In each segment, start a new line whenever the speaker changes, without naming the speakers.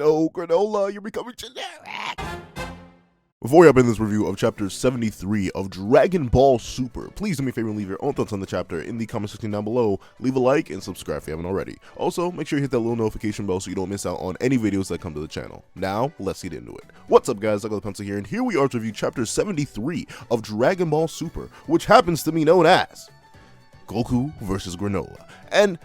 No, Granola, you're becoming generic! Before we hop in this review of Chapter 73 of Dragon Ball Super, please do me a favor and leave your own thoughts on the chapter in the comment section down below. Leave a like and subscribe if you haven't already. Also, make sure you hit that little notification bell so you don't miss out on any videos that come to the channel. Now, let's get into it. What's up guys, Ugly Pencil here, and here we are to review Chapter 73 of Dragon Ball Super, which happens to be known as Goku vs. Granola. And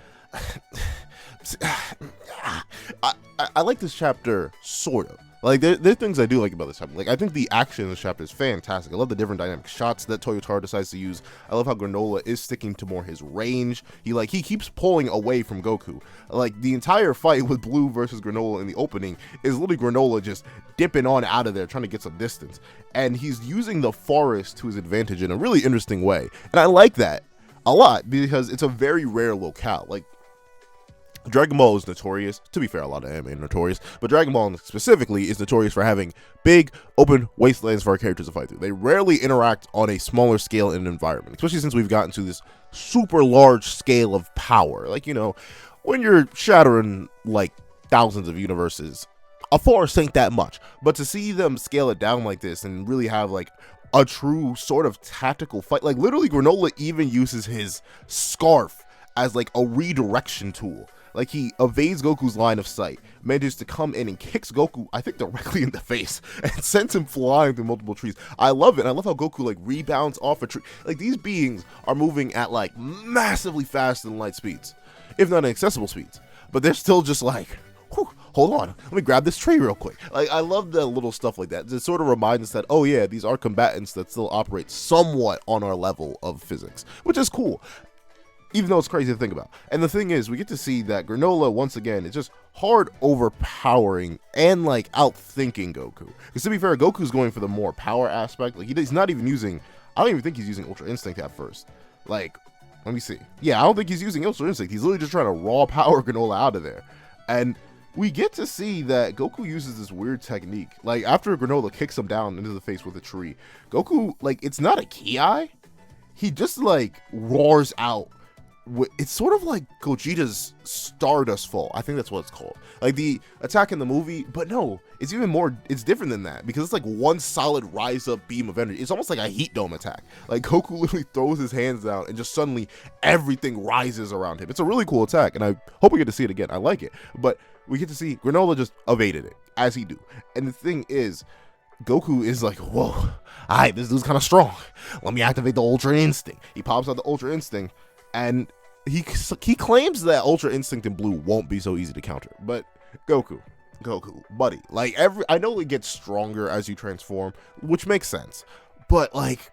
I like this chapter, sort of. Like, there are things I do like about this chapter. Like, I think the action in this chapter is fantastic. I love the different dynamic shots that Toyotaro decides to use. I love how Granola is sticking to more his range. He keeps pulling away from Goku. Like, the entire fight with Blue versus Granola in the opening is literally Granola just dipping on out of there, trying to get some distance. And he's using the forest to his advantage in a really interesting way. And I like that a lot because it's a very rare locale. Like, Dragon Ball is notorious, to be fair, a lot of anime are notorious, but Dragon Ball specifically is notorious for having big, open wastelands for our characters to fight through. They rarely interact on a smaller scale in an environment, especially since we've gotten to this super large scale of power. Like, you know, when you're shattering, like, thousands of universes, a forest ain't that much. But to see them scale it down like this and really have, like, a true sort of tactical fight, like, literally Granola even uses his scarf as, like, a redirection tool. Like, he evades Goku's line of sight, manages to come in and kicks Goku, I think, directly in the face, and sends him flying through multiple trees. I love it. I love how Goku, like, rebounds off a tree. Like, these beings are moving at, like, massively faster than light speeds, if not inaccessible speeds. But they're still just like, whew, hold on, let me grab this tree real quick. Like, I love the little stuff like that. It sort of reminds us that, oh yeah, these are combatants that still operate somewhat on our level of physics, which is cool. Even though it's crazy to think about. And the thing is, we get to see that Granola, once again, is just hard overpowering and, like, outthinking Goku. Because to be fair, Goku's going for the more power aspect. Like, he's not even using, I don't even think he's using Ultra Instinct at first. Like, let me see. Yeah, I don't think he's using Ultra Instinct. He's literally just trying to raw power Granola out of there. And we get to see that Goku uses this weird technique. Like, after Granola kicks him down into the face with a tree, Goku, like, it's not a Ki. He just, like, roars out. It's sort of like Gogeta's Stardust Fall. I think that's what it's called. Like the attack in the movie, but no, it's even more, it's different than that because it's like one solid rise up beam of energy. It's almost like a heat dome attack. Like Goku literally throws his hands out and just suddenly everything rises around him. It's a really cool attack and I hope we get to see it again. I like it, but we get to see Granola just evaded it as he do. And the thing is, Goku is like, whoa, all right, this dude's kind of strong. Let me activate the Ultra Instinct. He pops out the Ultra Instinct. And he claims that Ultra Instinct in Blue won't be so easy to counter, but Goku, buddy, like I know it gets stronger as you transform, which makes sense, but like,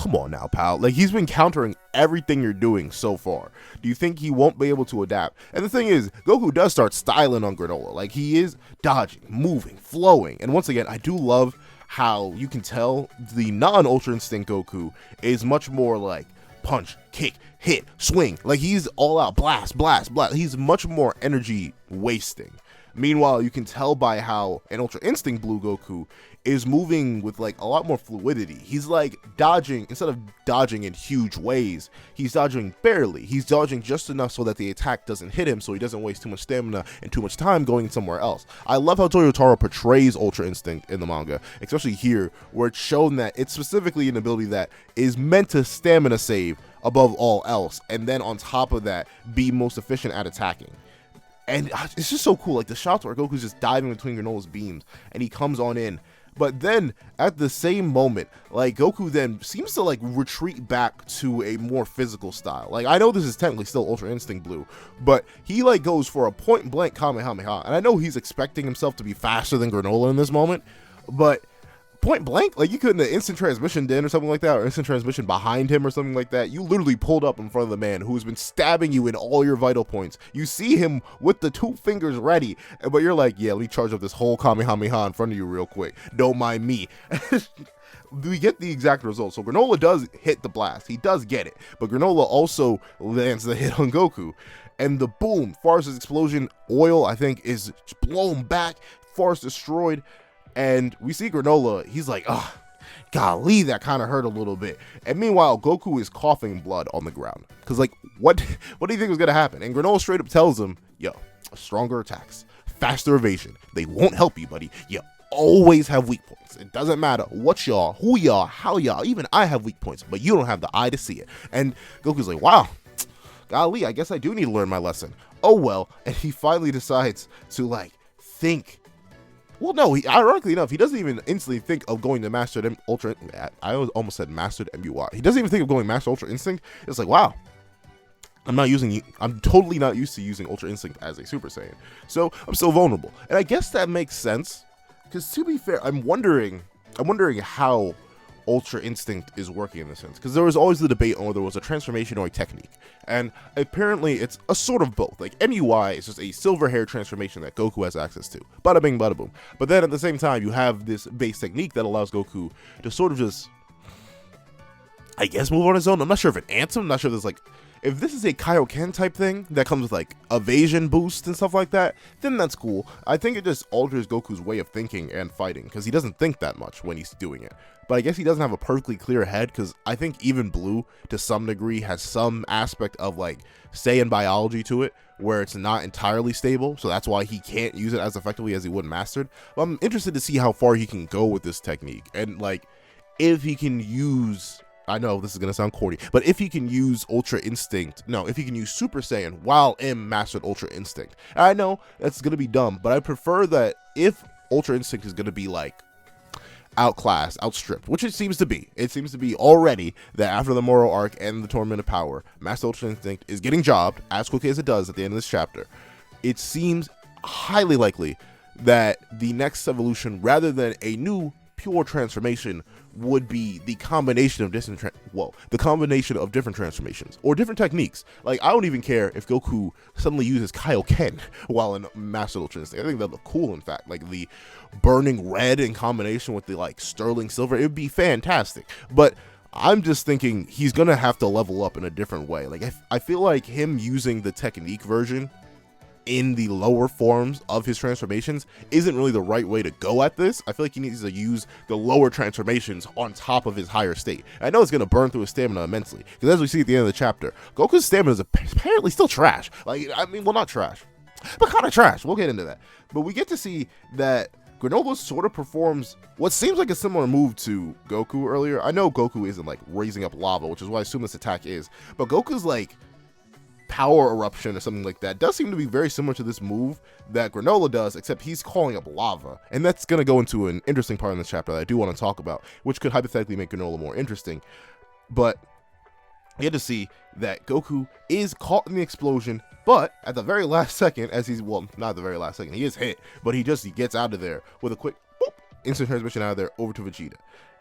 come on now, pal. Like, he's been countering everything you're doing so far. Do you think he won't be able to adapt? And the thing is, Goku does start styling on Granola. Like, he is dodging, moving, flowing, and once again, I do love how you can tell the non-Ultra Instinct Goku is much more like punch, kick, hit, swing. Like, he's all out, blast, blast, blast. He's much more energy wasting. Meanwhile, you can tell by how an Ultra Instinct Blue Goku is moving with, like, a lot more fluidity. He's, like, dodging, instead of dodging in huge ways, he's dodging barely. He's dodging just enough so that the attack doesn't hit him, so he doesn't waste too much stamina and too much time going somewhere else. I love how Toyotaro portrays Ultra Instinct in the manga, especially here, where it's shown that it's specifically an ability that is meant to stamina save above all else, and then on top of that, be most efficient at attacking. And it's just so cool, like the shots where Goku's just diving between Granola's beams, and he comes on in. But then, at the same moment, like, Goku then seems to, like, retreat back to a more physical style. Like, I know this is technically still Ultra Instinct Blue, but he, like, goes for a point-blank Kamehameha. And I know he's expecting himself to be faster than Granola in this moment, but point blank, like, you couldn't have instant transmission in or something like that, or instant transmission behind him or something like that. You literally pulled up in front of the man who's been stabbing you in all your vital points. You see him with the 2 fingers ready, but you're like, yeah, let me charge up this whole Kamehameha in front of you real quick. Don't mind me. We get the exact result. So Granola does hit the blast. He does get it. But Granola also lands the hit on Goku. And the boom, Forest's explosion, oil, I think, is blown back. Forest destroyed. And we see Granola, he's like, oh, golly, that kind of hurt a little bit. And meanwhile, Goku is coughing blood on the ground. Because, like, what do you think was going to happen? And Granola straight up tells him, yo, stronger attacks, faster evasion. They won't help you, buddy. You always have weak points. It doesn't matter what y'all, who y'all, how y'all, even I have weak points, but you don't have the eye to see it. And Goku's like, wow, golly, I guess I do need to learn my lesson. Oh well. And he finally decides to like think. Well, no, ironically enough, he doesn't even instantly think of going to Mastered Ultra. I almost said Mastered MUI. He doesn't even think of going Master Ultra Instinct. It's like, wow, I'm totally not used to using Ultra Instinct as a Super Saiyan. So I'm still vulnerable. And I guess that makes sense. Because to be fair, I'm wondering how Ultra Instinct is working in this sense. Because there was always the debate on whether it was a transformation or a technique. And apparently it's a sort of both. Like MUI is just a silver hair transformation that Goku has access to. Bada bing, bada boom. But then at the same time, you have this base technique that allows Goku to sort of just, I guess, move on his own. I'm not sure if it ants him. I'm not sure if there's like, if this is a Kaioken type thing that comes with like evasion boost and stuff like that, then that's cool. I think it just alters Goku's way of thinking and fighting because he doesn't think that much when he's doing it. But I guess he doesn't have a perfectly clear head because I think even Blue to some degree has some aspect of like Saiyan biology to it where it's not entirely stable. So that's why he can't use it as effectively as he would Mastered. But I'm interested to see how far he can go with this technique and like if he can use, I know this is going to sound corny, but if he can use Ultra Instinct, no, if he can use Super Saiyan while in Mastered Ultra Instinct. And I know that's going to be dumb, but I prefer that if Ultra Instinct is going to be like outclassed, outstripped, which it seems to be. It seems to be already that after the Moro arc and the Tournament of Power, Master Ultra Instinct is getting jobbed as quickly as it does at the end of this chapter. It seems highly likely that the next evolution, rather than a new pure transformation, would be the combination of different transformations or different techniques. Like, I don't even care if Goku suddenly uses Kaioken while in Master Ultra Instinct. I think that'd look cool, in fact. Like the burning red in combination with the like sterling silver, it would be fantastic. But I'm just thinking he's gonna have to level up in a different way. Like I feel like him using the technique version in the lower forms of his transformations isn't really the right way to go at this. I feel like he needs to use the lower transformations on top of his higher state. I know it's going to burn through his stamina immensely, because as we see at the end of the chapter, Goku's stamina is apparently still trash. Like, I mean, well, not trash, but kind of trash. We'll get into that. But we get to see that Granola sort of performs what seems like a similar move to Goku earlier. I know Goku isn't like raising up lava, which is what I assume this attack is, but Goku's like power eruption or something like that does seem to be very similar to this move that Granola does, except he's calling up lava. And that's going to go into an interesting part in this chapter that I do want to talk about, which could hypothetically make Granola more interesting. But you get to see that Goku is caught in the explosion, but at the very last second, as he's, well, not the very last second, he is hit, but he gets out of there with a quick boop, instant transmission out of there over to Vegeta.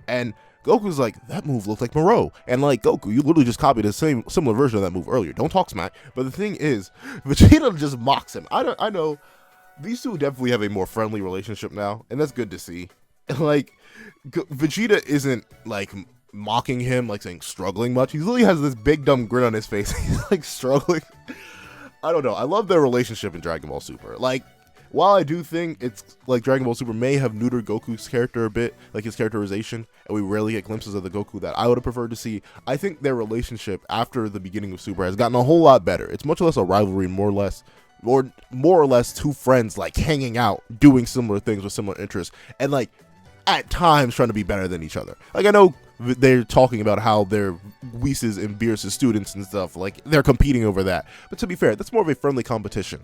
And Goku's like, that move looked like Moreau. And like, Goku, you literally just copied the similar version of that move earlier. Don't talk smack. But the thing is, Vegeta just mocks him. I know these two definitely have a more friendly relationship now, and that's good to see. Like, Vegeta isn't like mocking him, like saying struggling much. He literally has this big dumb grin on his face. He's like struggling. I don't know. I love their relationship in Dragon Ball Super. Like, while I do think it's like Dragon Ball Super may have neutered Goku's character a bit, like his characterization, and we rarely get glimpses of the Goku that I would have preferred to see, I think their relationship after the beginning of Super has gotten a whole lot better. It's much less a rivalry, more or less two friends like hanging out, doing similar things with similar interests, and like at times trying to be better than each other. Like, I know they're talking about how they're Whis and Beerus' students and stuff, like they're competing over that. But to be fair, that's more of a friendly competition.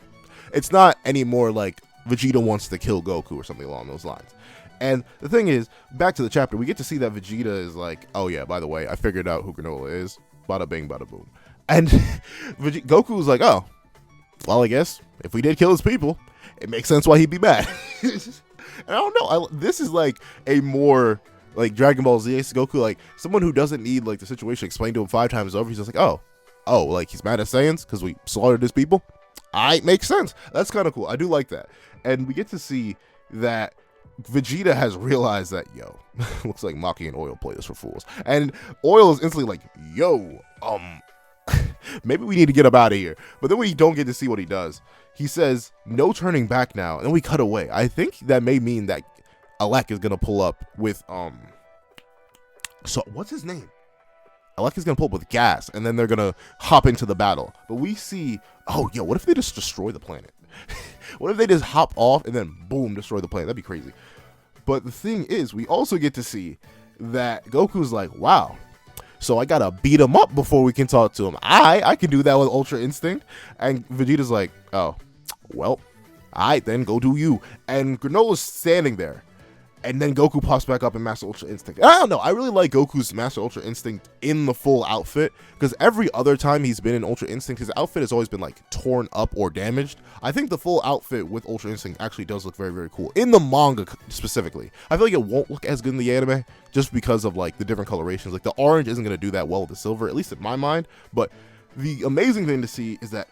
It's not anymore like Vegeta wants to kill Goku or something along those lines. And the thing is, back to the chapter, we get to see that Vegeta is like, oh yeah, by the way, I figured out who Granola is. Bada bing, bada boom. And Goku was like, oh, well, I guess if we did kill his people, it makes sense why he'd be mad. And I don't know, this is like a more like Dragon Ball Z Goku, like someone who doesn't need like the situation explained to him 5 times over. He's just like, oh, like he's mad at Saiyans because we slaughtered his people. Makes sense. That's kind of cool. I do like that. And we get to see that Vegeta has realized that, yo, looks like Maki and Oil play this for fools. And Oil is instantly like, yo, maybe we need to get him out of here. But then we don't get to see what he does. He says, no turning back now. And then we cut away. I think that may mean that Alec is going to pull up with, so what's his name? Alec is going to pull up with gas, and then they're going to hop into the battle. But we see, oh, yo, what if they just destroy the planet? What if they just hop off and then boom, destroy the planet? That'd be crazy. But the thing is, we also get to see that Goku's like, wow, so I gotta beat him up before we can talk to him. I can do that with Ultra Instinct. And Vegeta's like, oh, well, alright then, go do you. And Granola's standing there. And then Goku pops back up in Master Ultra Instinct. I don't know. I really like Goku's Master Ultra Instinct in the full outfit. Because every other time he's been in Ultra Instinct, his outfit has always been like torn up or damaged. I think the full outfit with Ultra Instinct actually does look very, very cool. In the manga specifically. I feel like it won't look as good in the anime. Just because of like the different colorations. Like the orange isn't going to do that well with the silver. At least in my mind. But the amazing thing to see is that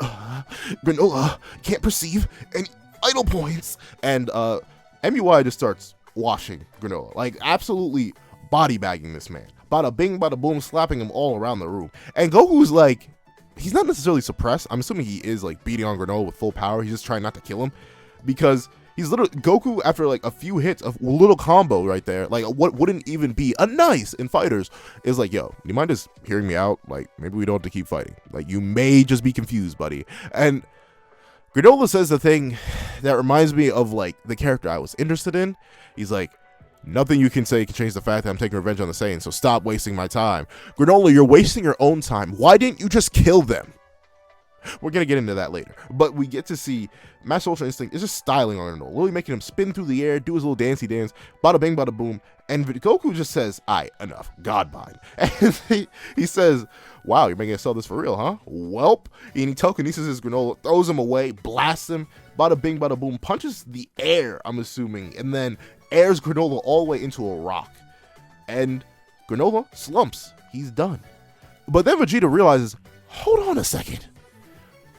Granola can't perceive any idle points. And MUI just starts washing Granola, like absolutely body bagging this man. Bada bing, bada boom, slapping him all around the room. And Goku's like, he's not necessarily suppressed. I'm assuming he is like beating on Granola with full power. He's just trying not to kill him because he's literally Goku after like a few hits, a little combo right there, like what wouldn't even be a nice in fighters is like, yo, you mind just hearing me out? Like maybe we don't have to keep fighting. Like you may just be confused, buddy. And Granola says the thing that reminds me of like the character I was interested in. He's like, nothing you can say can change the fact that I'm taking revenge on the Saiyans, so stop wasting my time. Granola, you're wasting your own time. Why didn't you just kill them? We're going to get into that later. But we get to see Master Ultra Instinct is just styling on Granola, literally making him spin through the air, do his little dancey dance, bada bing, bada boom. And Goku just says, aight, enough, Godbind. And he says, wow, you're making us sell this for real, huh? Welp. And he telekinesis his Granola, throws him away, blasts him, bada bing, bada boom, punches the air, I'm assuming, and then airs Granola all the way into a rock. And Granola slumps. He's done. But then Vegeta realizes, hold on a second.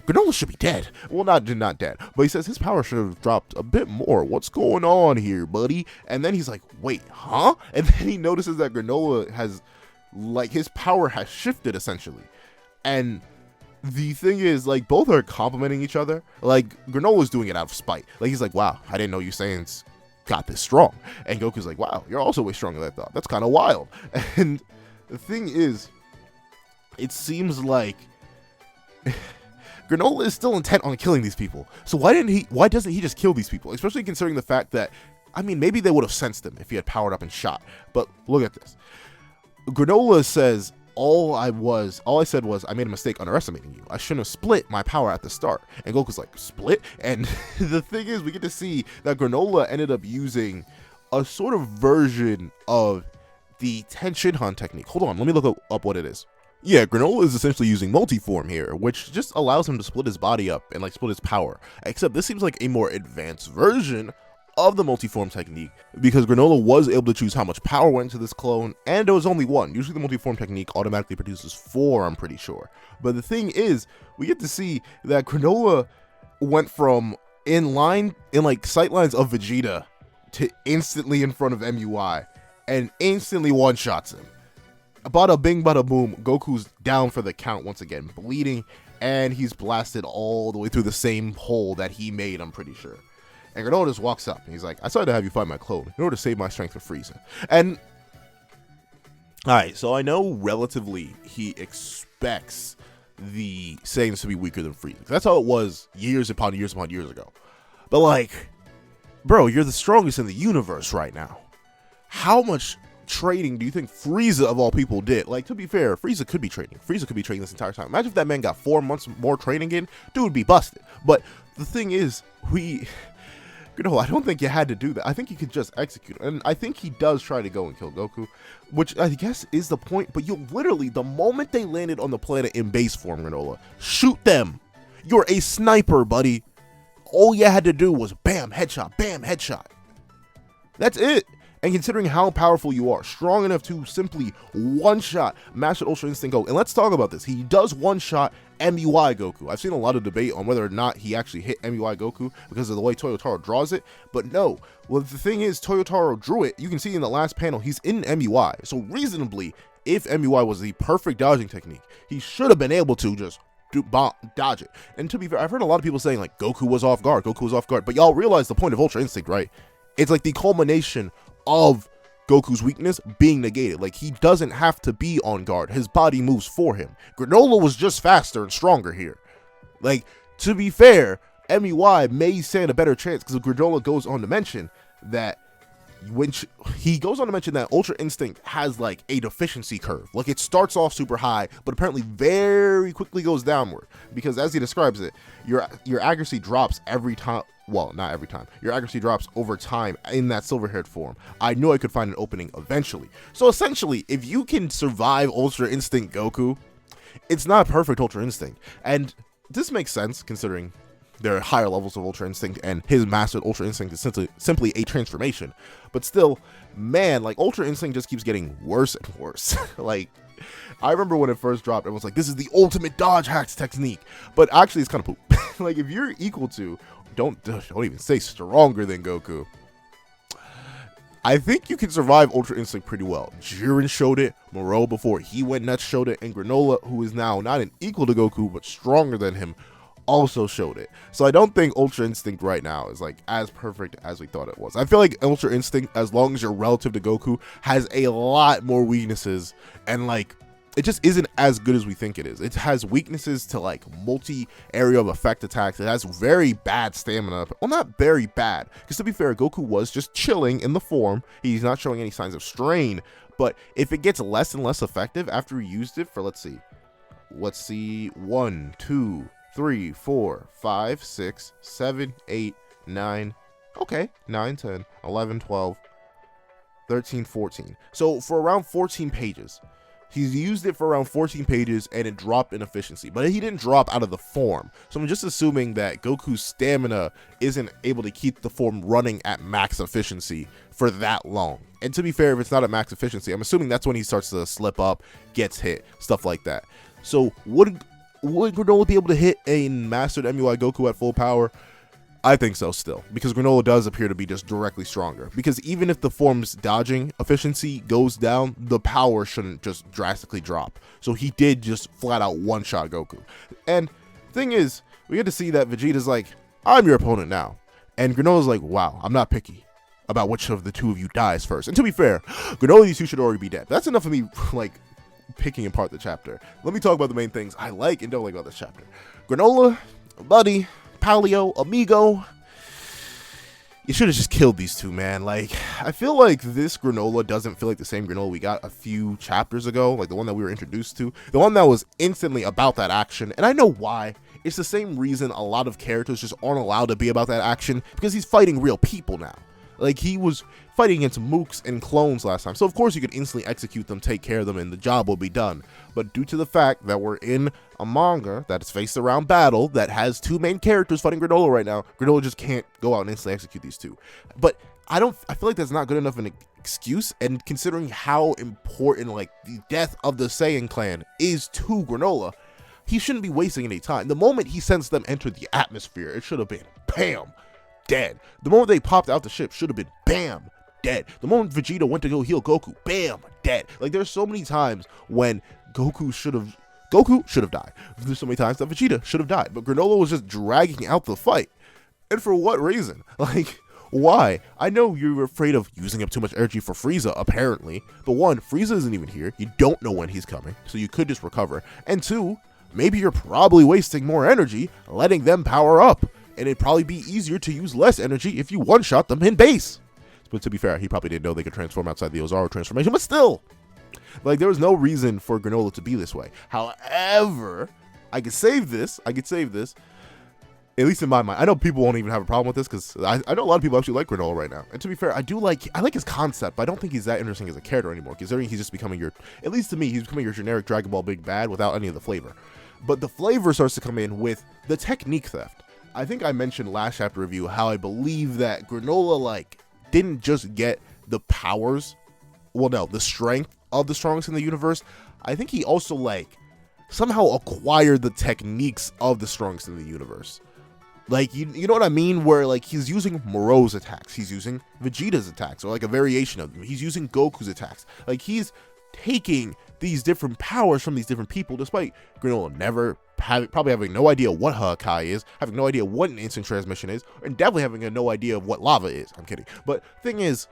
Granola should be dead. Well, not dead. But he says his power should have dropped a bit more. What's going on here, buddy? And then he's like, wait, huh? And then he notices that Granola has, like, his power has shifted, essentially. And the thing is, like, both are complimenting each other. Like, Granola's doing it out of spite. Like, he's like, wow, I didn't know you Saiyans got this strong. And Goku's like, wow, you're also way stronger than I thought. That's kind of wild. And the thing is, it seems like Granola is still intent on killing these people. So why doesn't he just kill these people? Especially considering the fact that, I mean, maybe they would have sensed him if he had powered up and shot. But look at this. Granola says, all I said was I made a mistake underestimating you. I shouldn't have split my power at the start. And Goku's like, split? And the thing is, we get to see that Granola ended up using a sort of version of the Tenshinhan technique. Hold on, let me look up what it is. Yeah, Granola is essentially using multiform here, which just allows him to split his body up and like split his power. Except this seems like a more advanced version of the multiform technique, because Granola was able to choose how much power went into this clone, and there was only one. Usually the multiform technique automatically produces 4, I'm pretty sure. But the thing is, we get to see that Granola went from in like sight lines of Vegeta to instantly in front of MUI and instantly one-shots him. Bada bing, bada boom, Goku's down for the count once again, bleeding, and he's blasted all the way through the same hole that he made, I'm pretty sure. And Granola just walks up, and he's like, I decided to have you fight my clone in order to save my strength for Frieza. And, alright, so I know relatively he expects the Saiyans to be weaker than Frieza. That's how it was years upon years upon years ago. But like, bro, you're the strongest in the universe right now. How much training do you think Frieza of all people did? Like, to be fair, Frieza could be training. Frieza could be training this entire time. Imagine if that man got 4 months more training in, dude would be busted. But the thing is, I don't think you had to do that. I think you could just execute. And I think he does try to go and kill Goku, which I guess is the point. But you literally, the moment they landed on the planet in base form, Granola, shoot them. You're a sniper, buddy. All you had to do was bam, headshot, bam, headshot. That's it. And considering how powerful you are, strong enough to simply one-shot Master Ultra Instinct Goku. And let's talk about this. He does one-shot MUI Goku. I've seen a lot of debate on whether or not he actually hit MUI Goku because of the way Toyotaro draws it. But no. Well, the thing is, Toyotaro drew it. You can see in the last panel, he's in MUI. So reasonably, if MUI was the perfect dodging technique, he should have been able to just dodge it. And to be fair, I've heard a lot of people saying, like, Goku was off guard. Goku was off guard. But y'all realize the point of Ultra Instinct, right? It's like the culmination of Goku's weakness being negated. Like, he doesn't have to be on guard. His body moves for him. Granola was just faster and stronger here. Like, to be fair, MUI may stand a better chance, because Granola goes on to mention that Ultra Instinct has like a deficiency curve. Like it starts off super high, but apparently very quickly goes downward, because as he describes it, your accuracy drops every time. Well, not every time. Your accuracy drops over time in that silver-haired form. I knew I could find an opening eventually. So essentially, if you can survive Ultra Instinct Goku, it's not perfect Ultra Instinct. And this makes sense considering there are higher levels of Ultra Instinct, and his mastered Ultra Instinct is simply a transformation. But still, man, like Ultra Instinct just keeps getting worse and worse. Like, I remember when it first dropped, everyone's like, this is the ultimate dodge hacks technique. But actually, it's kind of poop. Like, if you're equal to, don't even say stronger than Goku, I think you can survive Ultra Instinct pretty well. Jiren showed it, Moreau before he went nuts showed it, and Granola, who is now not an equal to Goku, but stronger than him, also showed it. So I don't think Ultra Instinct right now is like as perfect as we thought it was. I feel like Ultra Instinct, as long as you're relative to Goku, has a lot more weaknesses, and like it just isn't as good as we think it is. It has weaknesses to like multi-area of effect attacks. It has very bad stamina. Well, not very bad, because to be fair, Goku was just chilling in the form. He's not showing any signs of strain. But if it gets less and less effective after he used it for, let's see, 1, 2, 3, 4, 5, 6, 7, 8, 9, okay, 9, 10, 11, 12, 13, 14. So for around 14 pages, he's used it for around 14 pages, and it dropped in efficiency, but he didn't drop out of the form. So I'm just assuming that Goku's stamina isn't able to keep the form running at max efficiency for that long. And to be fair, if it's not at max efficiency, I'm assuming that's when he starts to slip up, gets hit, stuff like that. So would Granola be able to hit a mastered MUI Goku at full power? I think so still, because Granola does appear to be just directly stronger. Because even if the form's dodging efficiency goes down, the power shouldn't just drastically drop. So he did just flat out one-shot Goku. And thing is, we get to see that Vegeta's like, I'm your opponent now. And Granola's like, wow, I'm not picky about which of the two of you dies first. And to be fair, Granola, these two should already be dead. That's enough of me, like, picking apart the chapter. Let me talk about the main things I like and don't like about this chapter. Granola, buddy, Paleo, amigo, you should have just killed these two, man. Like, I feel like this Granola doesn't feel like the same Granola we got a few chapters ago, like the one that we were introduced to, the one that was instantly about that action. And I know why. It's the same reason a lot of characters just aren't allowed to be about that action, because he's fighting real people now. Like, he was fighting against mooks and clones last time, so of course you could instantly execute them, take care of them, and the job will be done. But due to the fact that we're in a manga that is faced around battle that has two main characters fighting Granola right now, Granola just can't go out and instantly execute these two. But I feel like that's not good enough an excuse, and considering how important like the death of the Saiyan clan is to Granola, he shouldn't be wasting any time. The moment he sends them enter the atmosphere, it should have been bam, dead. The moment they popped out the ship should have been bam, dead. The moment Vegeta went to go heal Goku, bam, dead. Like, there's so many times when Goku should have died. There's so many times that Vegeta should have died, but Granola was just dragging out the fight. And for what reason? Like, why? I know you're afraid of using up too much energy for Frieza, apparently, but one, Frieza isn't even here. You don't know when he's coming, so you could just recover. And two, maybe you're probably wasting more energy letting them power up, and it'd probably be easier to use less energy if you one-shot them in base. But to be fair, he probably didn't know they could transform outside the Ozaru transformation, but still, like, there was no reason for Granola to be this way. However, I could save this, at least in my mind. I know people won't even have a problem with this, because I know a lot of people actually like Granola right now. And to be fair, I like his concept, but I don't think he's that interesting as a character anymore, considering he's just becoming at least to me, he's becoming your generic Dragon Ball Big Bad without any of the flavor. But the flavor starts to come in with the technique theft. I think I mentioned last chapter review how I believe that Granola, like, didn't just get the powers, well, no, the strength of the strongest in the universe. I think he also, like, somehow acquired the techniques of the strongest in the universe. Like, you know what I mean? Where, like, he's using Moreau's attacks, he's using Vegeta's attacks, or like a variation of them. He's using Goku's attacks. Like, he's taking these different powers from these different people, despite Granola probably having no idea what Hakai is, having no idea what an instant transmission is, and definitely having no idea of what lava is. I'm kidding. But thing is,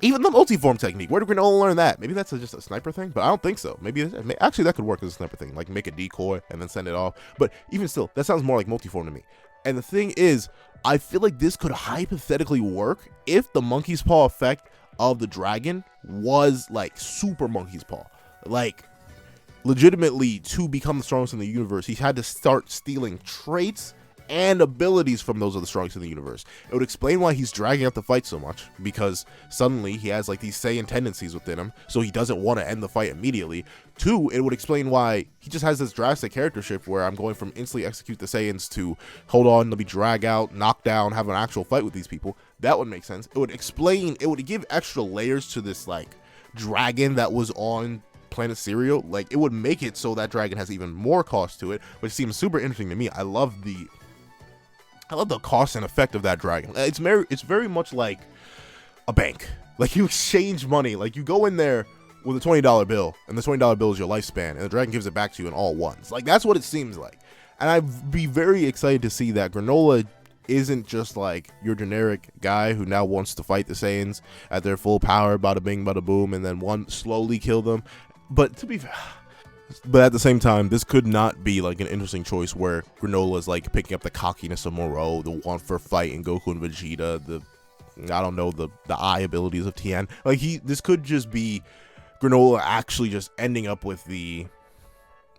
even the multiform technique, where did Granola learn that? Maybe that's just a sniper thing, but I don't think so. Actually, that could work as a sniper thing, like make a decoy and then send it off. But even still, that sounds more like multiform to me. And the thing is, I feel like this could hypothetically work if the monkey's paw effect of the dragon was like super monkey's paw. Like, legitimately, to become the strongest in the universe, he had to start stealing traits and abilities from those of the strongest in the universe. It would explain why he's dragging out the fight so much, because suddenly he has like these Saiyan tendencies within him, so he doesn't want to end the fight immediately. 2, it would explain why he just has this drastic character shift where I'm going from instantly execute the Saiyans to hold on, let me drag out, knock down, have an actual fight with these people. That would make sense. It would explain, it would give extra layers to this like dragon that was on Planet Cereal. Like, it would make it so that dragon has even more cost to it, which seems super interesting to me. I love the cost and effect of that dragon. It's very much like a bank. Like, you exchange money. Like, you go in there with a $20 bill, and the $20 bill is your lifespan, and the dragon gives it back to you in all ones. Like, that's what it seems like. And I'd be very excited to see that Granola isn't just like your generic guy who now wants to fight the Saiyans at their full power, bada bing, bada boom, and then one slowly kill them. But at the same time, this could not be like an interesting choice where Granola is like picking up the cockiness of Moreau, the want for fighting Goku and Vegeta, the eye abilities of Tien. Like, this could just be Granola actually just ending up with the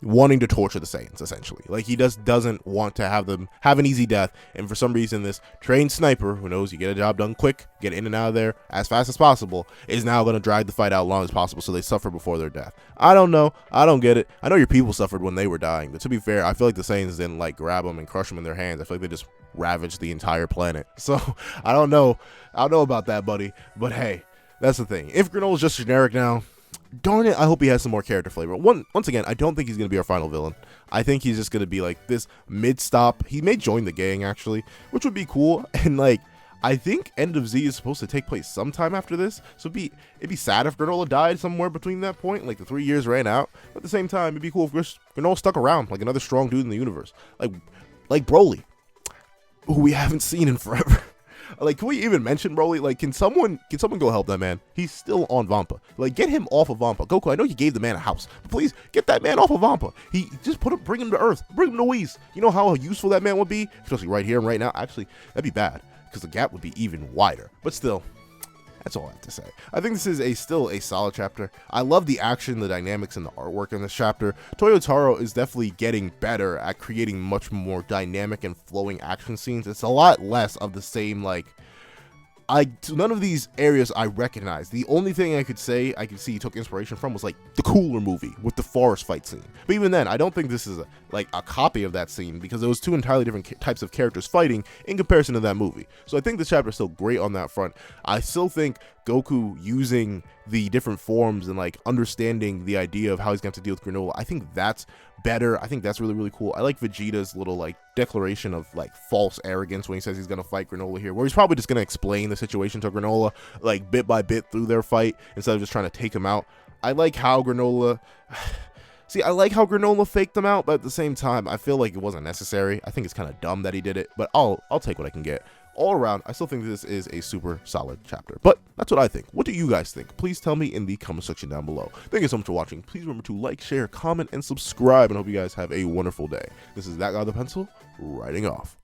wanting to torture the Saiyans, essentially. Like, he just doesn't want to have them have an easy death, and for some reason this trained sniper who knows you get a job done quick, get in and out of there as fast as possible, is now going to drag the fight out as long as possible so they suffer before their death. I don't know, I don't get it. I know your people suffered when they were dying, but to be fair, I feel like the Saiyans didn't like grab them and crush them in their hands. I feel like they just ravaged the entire planet. So I don't know about that, buddy, but hey, that's the thing. If Granola's just generic now, darn it, I hope he has some more character flavor. Once again, I don't think he's going to be our final villain. I think he's just going to be like this mid-stop. He may join the gang, actually, which would be cool. And like, I think End of Z is supposed to take place sometime after this. So it'd be sad if Granola died somewhere between that point. Like, the 3 years ran out. But at the same time, it'd be cool if Granola stuck around, like another strong dude in the universe. Like Broly, who we haven't seen in forever. Like, can we even mention Broly? Like, can someone go help that man? He's still on Vampa. Like, get him off of Vampa. Goku, I know you gave the man a house, but please get that man off of Vampa. He just bring him to Earth, bring him to Whis. You know how useful that man would be, especially right here and right now. Actually, that'd be bad because the gap would be even wider. But still, that's all I have to say. I think this is still a solid chapter. I love the action, the dynamics, and the artwork in this chapter. Toyotaro is definitely getting better at creating much more dynamic and flowing action scenes. It's a lot less of the same, like, none of these areas I recognize. The only thing I could see he took inspiration from was like the Cooler movie with the forest fight scene. But even then, I don't think this is a copy of that scene, because it was two entirely different types of characters fighting in comparison to that movie. So I think this chapter is still great on that front. I still think Goku using the different forms and like understanding the idea of how he's going to deal with Granola, I think that's better. I think that's really, really cool. I like Vegeta's little like declaration of like false arrogance when he says he's going to fight Granola here, where he's probably just going to explain the situation to Granola like bit by bit through their fight instead of just trying to take him out. I like how Granola faked them out, but at the same time, I feel like it wasn't necessary. I think it's kind of dumb that he did it, but I'll take what I can get. All around, I still think this is a super solid chapter, but that's what I think. What do you guys think? Please tell me in the comment section down below. Thank you so much for watching. Please remember to like, share, comment, and subscribe, and I hope you guys have a wonderful day. This is That Guy with the Pencil, writing off.